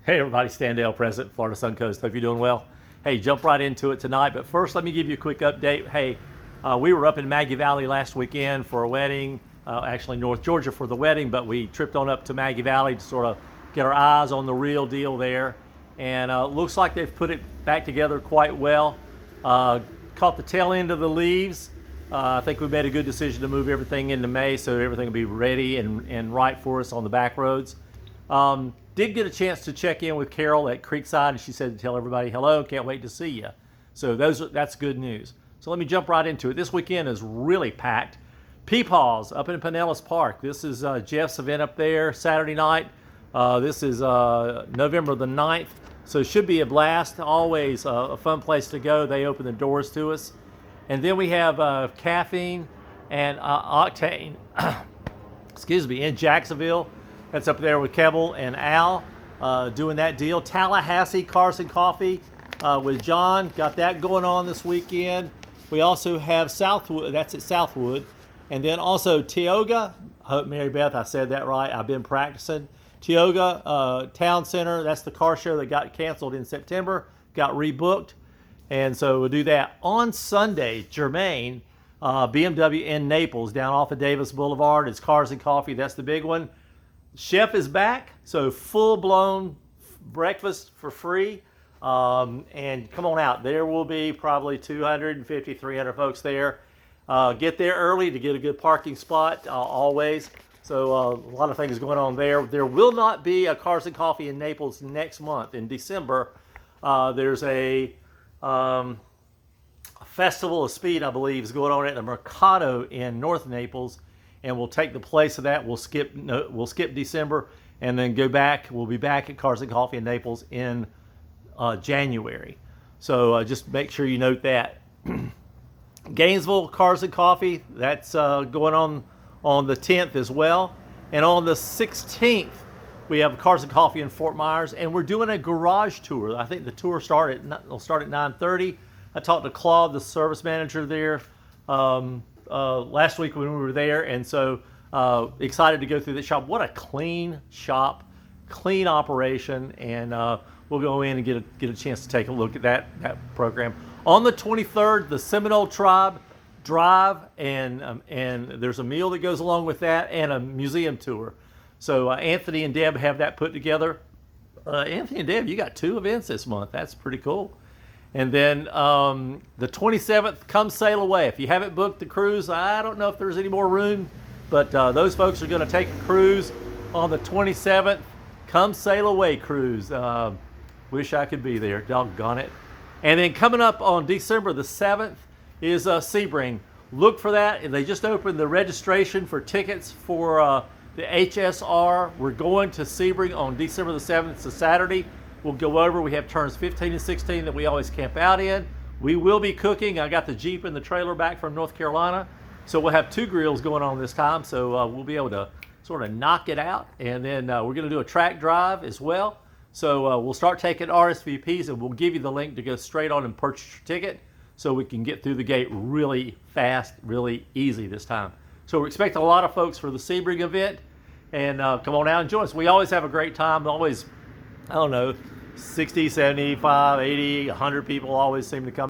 Hey everybody, Stan Dale, President Florida SunCoast. Hope you're doing well. Hey, jump right into it tonight. But first, let me give you a quick update. Hey, we were up in Maggie Valley last weekend for a wedding, actually North Georgia for the wedding, but we tripped on up to Maggie Valley to sort of get our eyes on the real deal there. And looks like they've put it back together quite well. Caught the tail end of the leaves. I think we made a good decision to move everything into May so everything will be ready and right for us on the back roads. Did get a chance to check in with Carol at Creekside, and she said to tell everybody hello, can't wait to see you. So that's good news. So let me jump right into it. This weekend is really packed. Peepaws up in Pinellas Park. This is Jeff's event up there Saturday night. This is November the 9th, so it should be a blast. Always a fun place to go. They open the doors to us. And then we have Caffeine and Octane, excuse me, in Jacksonville. That's up there with Keeble and Al doing that deal. Tallahassee Cars and Coffee with John. Got that going on this weekend. We also have Southwood. That's at Southwood. And then also Tioga. I hope Meribeth, I said that right. I've been practicing. Tioga Town Center. That's the car show that got canceled in September. Got rebooked. And so we'll do that on Sunday. Germaine, BMW in Naples down off of Davis Boulevard. It's Cars and Coffee. That's the big one. Chef is back, so full-blown breakfast for free. And come on out. There will be probably 250, 300 folks there. Get there early to get a good parking spot, always. So a lot of things going on there. There will not be a Cars and Coffee in Naples next month. In December, there's a Festival of Speed, I believe, is going on at the Mercato in North Naples. And we'll take the place of that. We'll skip December and then go back. We'll be back at Cars and Coffee in Naples in January. So just make sure you note that. Gainesville Cars and Coffee, that's going on the 10th as well. And on the 16th, we have Cars and Coffee in Fort Myers, and we're doing a garage tour. I think the tour will start at 9:30. I talked to Claude, the service manager there, last week when we were there, and so excited to go through the shop. What a clean shop, clean operation, and we'll go in and get a chance to take a look at that program. On the 23rd, the Seminole Tribe Drive, and there's a meal that goes along with that and a museum tour. So Anthony and Deb have that put together. Anthony and Deb, you got 2 events this month. That's pretty cool. And then the 27th, come sail away. If you haven't booked the cruise, I don't know if there's any more room, but those folks are going to take a cruise on the 27th. Come sail away cruise. Wish I could be there. Doggone it. And then coming up on December the 7th is Sebring. Look for that. And they just opened the registration for tickets for the HSR. We're going to Sebring on December the 7th. It's a Saturday. We'll go over. We have turns 15 and 16 that we always camp out in. We will be cooking. I got the Jeep and the trailer back from North Carolina. So we'll have 2 grills going on this time. So we'll be able to sort of knock it out. And then we're going to do a track drive as well. So we'll start taking RSVPs, and we'll give you the link to go straight on and purchase your ticket so we can get through the gate really fast, really easy this time. So we're expecting a lot of folks for the Sebring event. And come on out and join us. We always have a great time. Always, I don't know, 60, 75, 80, 100 people always seem to come